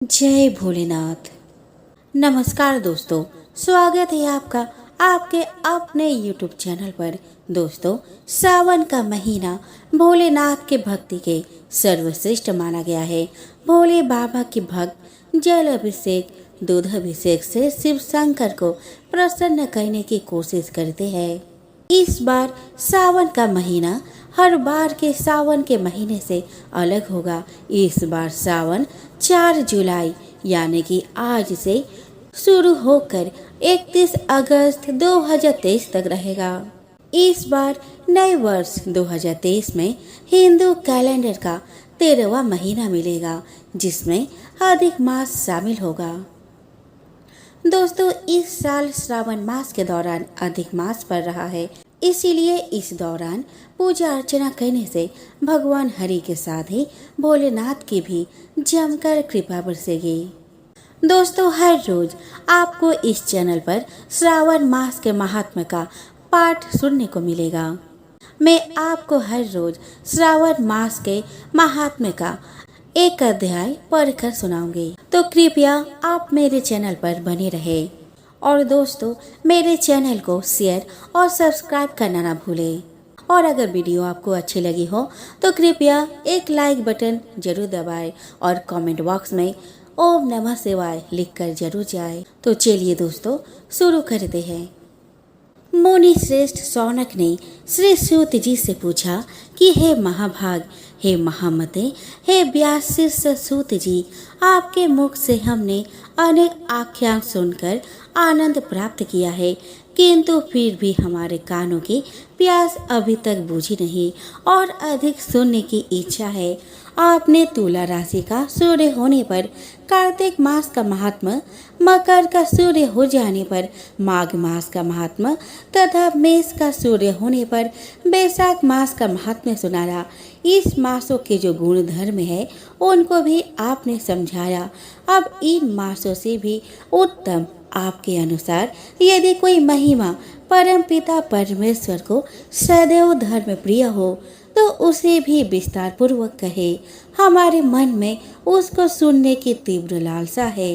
जय भोलेनाथ। नमस्कार दोस्तों, स्वागत है आपका आपके अपने YouTube चैनल पर। दोस्तों, सावन का महीना भोलेनाथ के भक्ति के सर्वश्रेष्ठ माना गया है। भोले बाबा के भक्त जल अभिषेक, दूध अभिषेक से शिव शंकर को प्रसन्न करने की कोशिश करते हैं। इस बार सावन का महीना हर बार के सावन के महीने से अलग होगा। इस बार सावन 4 जुलाई यानी कि आज से शुरू होकर 31 अगस्त 2023 तक रहेगा। इस बार नए वर्ष 2023 में हिंदू कैलेंडर का 13वां महीना मिलेगा, जिसमें अधिक मास शामिल होगा। दोस्तों, इस साल श्रावण मास के दौरान अधिक मास पड़ रहा है, इसीलिए इस दौरान पूजा अर्चना करने से भगवान हरि के साथ ही भोलेनाथ की भी जमकर कृपा बरसेगी। दोस्तों, हर रोज आपको इस चैनल पर श्रावण मास के महात्म्य का पाठ सुनने को मिलेगा। मैं आपको हर रोज श्रावण मास के महात्म्य का एक अध्याय पढ़कर सुनाऊंगी, तो कृपया आप मेरे चैनल पर बने रहे। और दोस्तों, मेरे चैनल को शेयर और सब्सक्राइब करना ना भूलें। और अगर वीडियो आपको अच्छी लगी हो तो कृपया एक लाइक बटन जरूर दबाएं और कमेंट बॉक्स में ओम नमः शिवाय लिखकर जरूर जाएं। तो चलिए दोस्तों, शुरू करते हैं। मुनि श्रेष्ठ शौनक ने श्री सूत जी से पूछा कि हे महाभाग, हे महामते, हे व्यासशीर्ष सूत जी, आपके मुख से हमने अनेक आख्यान सुनकर आनंद प्राप्त किया है, किंतु फिर भी हमारे कानों की प्यास अभी तक बुझी नहीं और अधिक सुनने की इच्छा है। आपने तुला राशि का सूर्य होने पर कार्तिक मास का महात्मा, मकर का सूर्य हो जाने पर माघ मास का महात्मा तथा मेष का सूर्य होने पर बैसाख मास का महात्म्य सुनाया। इस मासों के जो गुण धर्म है उनको भी आपने समझाया। अब इन मासों से भी उत्तम आपके अनुसार यदि कोई महिमा परम पिता परमेश्वर को सदैव धर्म प्रिय हो तो उसे भी विस्तार पूर्वक कहे। हमारे मन में उसको सुनने की तीव्र लालसा है।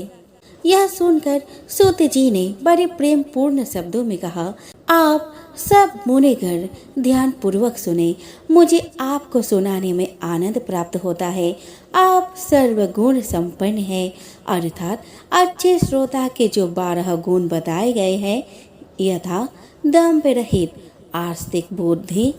यह सुनकर सूत जी ने बड़े प्रेम पूर्ण शब्दों में कहा, आप सब मुनिगण ध्यान पूर्वक सुने। मुझे आपको सुनाने में आनंद प्राप्त होता है। आप सर्वगुण संपन्न हैं, अर्थात अच्छे श्रोता के जो 12 गुण बताए गए हैं, यथा दंभ रहित, आस्तिक बुद्धि,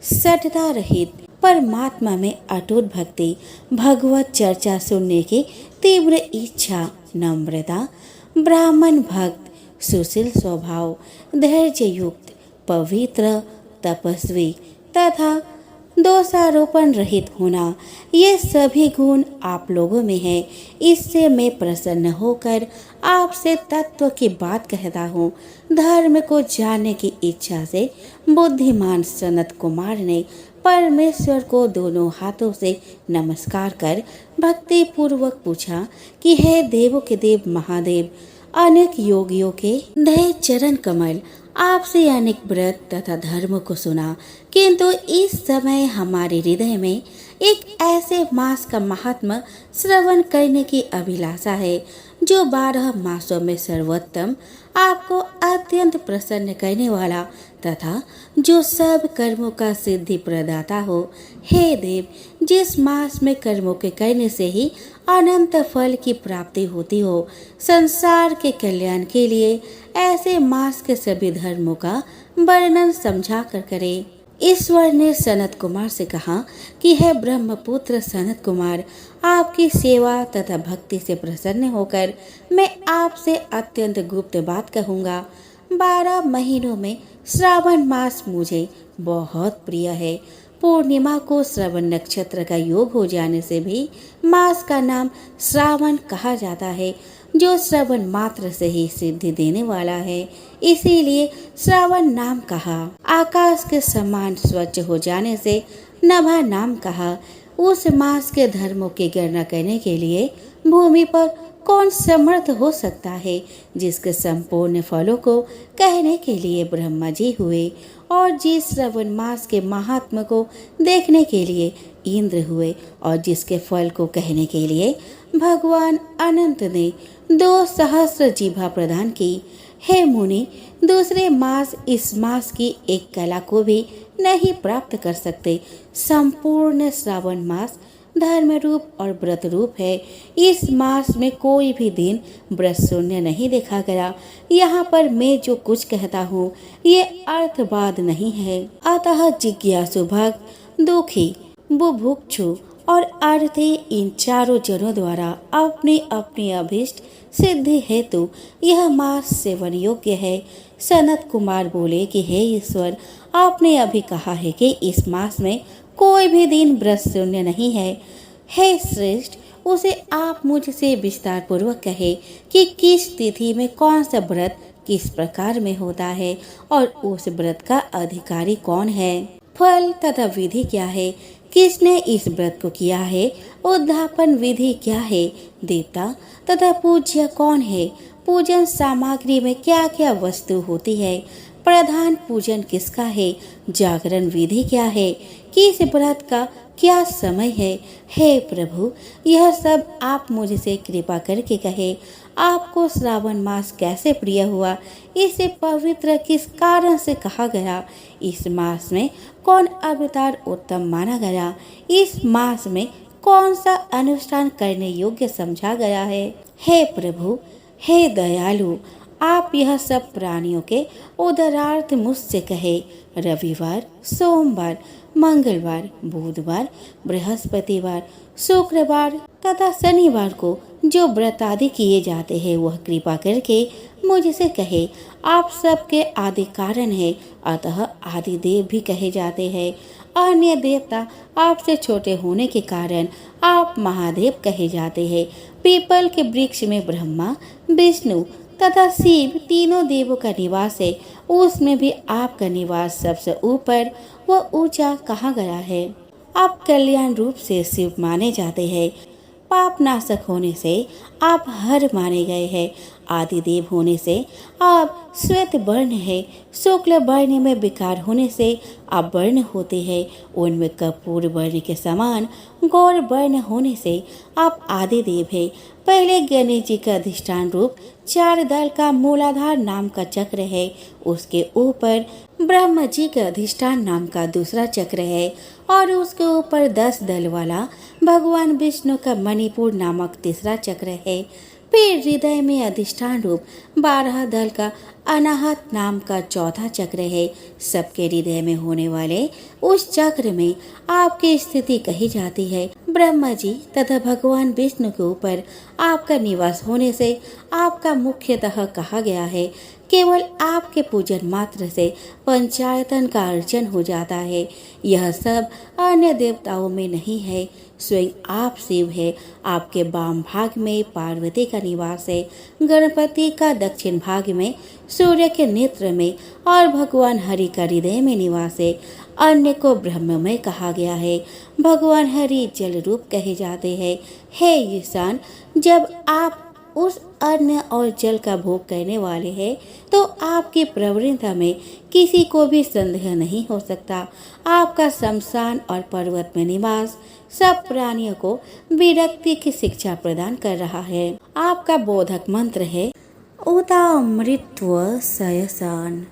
सठता रहित, परमात्मा में अटूट भक्ति, भगवत चर्चा सुनने की तीव्र इच्छा, नम्रता, ब्राह्मण भक्त, सुशील स्वभाव, धैर्य युक्त, पवित्र, तपस्वी तथा दोषारोपण रहित होना, ये सभी गुण आप लोगों में है। इससे मैं प्रसन्न होकर आपसे तत्व की बात कहता हूँ। धर्म को जानने की इच्छा से बुद्धिमान सनत कुमार ने परमेश्वर को दोनों हाथों से नमस्कार कर भक्ति पूर्वक पूछा कि हे देवों के देव महादेव, अनेक योगियों के दया चरण कमल आपसे अनेक व्रत तथा धर्म को सुना, किंतु इस समय हमारे हृदय में एक ऐसे मास का महात्मा श्रवण करने की अभिलाषा है जो 12 मासों में सर्वोत्तम, आपको अत्यंत प्रसन्न करने वाला तथा जो सब कर्मों का सिद्धि प्रदाता हो। हे देव, जिस मास में कर्मों के करने से ही अनंत फल की प्राप्ति होती हो, संसार के कल्याण के लिए ऐसे मास के सभी धर्मों का वर्णन समझा कर करे। ईश्वर ने सनत कुमार से कहा कि हे ब्रह्मपुत्र सनत कुमार, आपकी सेवा तथा भक्ति से प्रसन्न होकर मैं आपसे अत्यंत गुप्त बात कहूँगा। 12 महीनों में श्रावण मास मुझे बहुत प्रिय है। पूर्णिमा को श्रवण नक्षत्र का योग हो जाने से भी मास का नाम श्रावण कहा जाता है, जो श्रवण मात्र से ही सिद्धि देने वाला है, इसीलिए श्रावण नाम कहा। आकाश के समान स्वच्छ हो जाने से नभा नाम कहा। उस मास के धर्मों की गणना करने के लिए भूमि पर कौन समर्थ हो सकता है जिसके संपूर्ण फलों को कहने के लिए ब्रह्मा जी हुए और जिस श्रावण मास के महात्म को देखने के लिए इंद्र हुए और जिसके फल को कहने के लिए भगवान अनंत ने 2 सहस्र जीभा प्रदान की। हे मुनि, दूसरे मास इस मास की एक कला को भी नहीं प्राप्त कर सकते। संपूर्ण श्रावण मास धर्म रूप और व्रत रूप है। इस मास में कोई भी दिन व्रत शून्य नहीं देखा गया। यहाँ पर मैं जो कुछ कहता हूँ ये अर्थवाद नहीं है। अतः जिज्ञासु भक्त, दुखी, बुभुक्षु और अर्थी इन चारों जनों द्वारा अपने अपने अभीष्ट सिद्धि हेतु यह मास सेवन योग्य है। सनत कुमार बोले कि हे ईश्वर, आपने अभी कहा है कि इस मास में कोई भी दिन व्रत शून्य नहीं है। हे श्रेष्ठ, उसे आप मुझसे विस्तार पूर्वक कहे कि किस तिथि में कौन सा व्रत किस प्रकार में होता है और उस व्रत का अधिकारी कौन है, फल तथा विधि क्या है, किसने इस व्रत को किया है, उद्यापन विधि क्या है, देवता तथा पूज्य कौन है, पूजन सामग्री में क्या क्या वस्तु होती है, प्रधान पूजन किसका है, जागरण विधि क्या है, किस व्रत का क्या समय है। हे प्रभु, यह सब आप मुझसे कृपा करके कहे। आपको श्रावण मास कैसे प्रिय हुआ, इसे पवित्र किस कारण से कहा गया, इस मास में कौन अवतार उत्तम माना गया, इस मास में कौन सा अनुष्ठान करने योग्य समझा गया है। हे प्रभु, हे दयालु, आप यह सब प्राणियों के उदरार्थ मुझसे कहे। रविवार, सोमवार, मंगलवार, बुधवार, बृहस्पतिवार, शुक्रवार तथा शनिवार को जो व्रत आदि किए जाते हैं वह कृपा करके मुझसे कहे। आप सबके आदि कारण है, अतः आदि देव भी कहे जाते हैं। अन्य देवता आपसे छोटे होने के कारण आप महादेव कहे जाते हैं। पीपल के वृक्ष में ब्रह्मा, विष्णु तथा शिव तीनों देवों का निवास है। उसमें भी आपका निवास सबसे ऊपर व ऊंचा कहा गया है। आप कल्याण रूप से शिव माने जाते हैं। पाप नाशक होने से आप हर माने गए हैं। आदि देव होने से आप श्वेत वर्ण है। शुक्ल वर्ण में विकार होने से आप वर्ण होते हैं। उनमें कपूर वर्ण के समान गौर वर्ण होने से आप आदि देव है। पहले गणेश जी का अधिष्ठान रूप 4 दल का मूलाधार नाम का चक्र है। उसके ऊपर ब्रह्मा जी का अधिष्ठान नाम का दूसरा चक्र है और उसके ऊपर 10 दल वाला भगवान विष्णु का मणिपुर नामक तीसरा चक्र है। फिर हृदय में अधिष्ठान रूप 12 दल का अनाहत नाम का चौथा चक्र है। सबके हृदय में होने वाले उस चक्र में आपकी स्थिति कही जाती है। ब्रह्मा जी तथा भगवान विष्णु के ऊपर आपका निवास होने से आपका मुख्यतः कहा गया है। केवल आपके पूजन मात्र से पंचायतन का अर्चन हो जाता है। यह सब अन्य देवताओं में नहीं है। स्वयं आप शिव है। आपके वाम भाग में पार्वती का निवास है। गणपति का दक्षिण भाग में, सूर्य के नेत्र में और भगवान हरि का हृदय में निवास है। अन्य को ब्रह्म में कहा गया है। भगवान हरि जल रूप कहे जाते हैं। हे ईशान, जब आप उस अन्न और जल का भोग करने वाले हैं तो आपकी प्रवृत्ति में किसी को भी संदेह नहीं हो सकता। आपका शमशान और पर्वत में निवास सब प्राणियों को विरक्ति की शिक्षा प्रदान कर रहा है। आपका बोधक मंत्र है उता अमृत्व सयसान।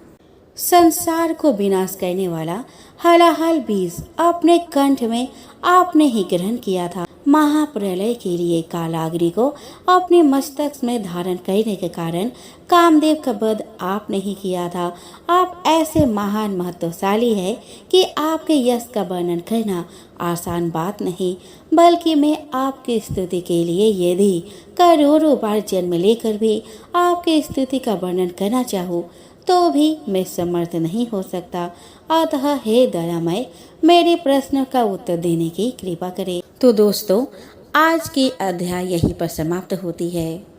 संसार को विनाश करने वाला हलाहल बीज अपने कंठ में आपने ही ग्रहण किया था। महाप्रलय के लिए कालाग्नि को अपने मस्तक में धारण करने के कारण कामदेव का वध आपने ही किया था। आप ऐसे महान महत्वशाली है कि आपके यश का वर्णन करना आसान बात नहीं, बल्कि मैं आपकी स्तुति के लिए यदि करोड़ों बार जन्म लेकर भी आपकी स्तुति का वर्णन करना चाहूँ तो भी मैं समर्थ नहीं हो सकता। अतः हे दयामय, मेरे प्रश्न का उत्तर देने की कृपा करें। तो दोस्तों, आज की अध्याय यहीं पर समाप्त होती है।